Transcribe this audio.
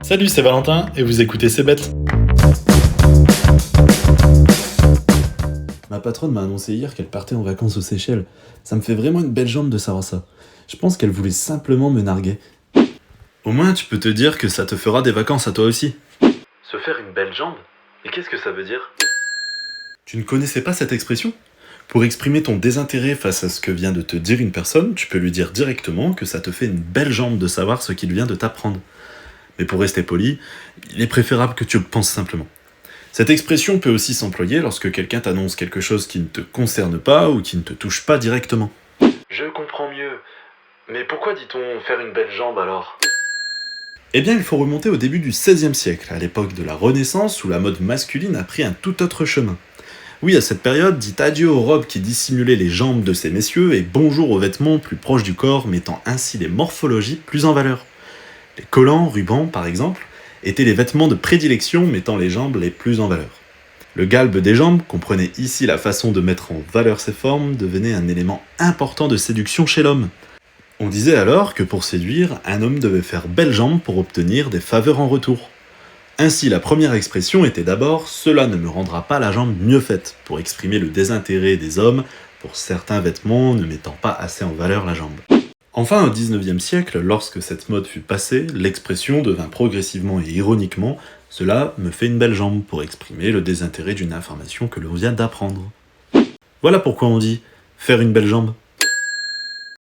Salut, c'est Valentin et vous écoutez C'est bête. Ma patronne m'a annoncé hier qu'elle partait en vacances aux Seychelles. Ça me fait vraiment une belle jambe de savoir ça. Je pense qu'elle voulait simplement me narguer. Au moins, tu peux te dire que ça te fera des vacances à toi aussi. Se faire une belle jambe? Et qu'est-ce que ça veut dire? Tu ne connaissais pas cette expression? Pour exprimer ton désintérêt face à ce que vient de te dire une personne, tu peux lui dire directement que ça te fait une belle jambe de savoir ce qu'il vient de t'apprendre. Mais pour rester poli, il est préférable que tu le penses simplement. Cette expression peut aussi s'employer lorsque quelqu'un t'annonce quelque chose qui ne te concerne pas ou qui ne te touche pas directement. Je comprends mieux. Mais pourquoi dit-on faire une belle jambe alors? Eh bien, il faut remonter au début du XVIe siècle, à l'époque de la Renaissance où la mode masculine a pris un tout autre chemin. Oui, à cette période, dit adieu aux robes qui dissimulaient les jambes de ces messieurs et bonjour aux vêtements plus proches du corps, mettant ainsi les morphologies plus en valeur. Les collants, rubans par exemple, étaient les vêtements de prédilection mettant les jambes les plus en valeur. Le galbe des jambes, comprenait ici la façon de mettre en valeur ces formes, devenait un élément important de séduction chez l'homme. On disait alors que pour séduire, un homme devait faire belles jambes pour obtenir des faveurs en retour. Ainsi, la première expression était d'abord « cela ne me rendra pas la jambe mieux faite » pour exprimer le désintérêt des hommes pour certains vêtements ne mettant pas assez en valeur la jambe. Enfin, au XIXe siècle, lorsque cette mode fut passée, l'expression devint progressivement et ironiquement « cela me fait une belle jambe » pour exprimer le désintérêt d'une information que l'on vient d'apprendre. Voilà pourquoi on dit « faire une belle jambe ».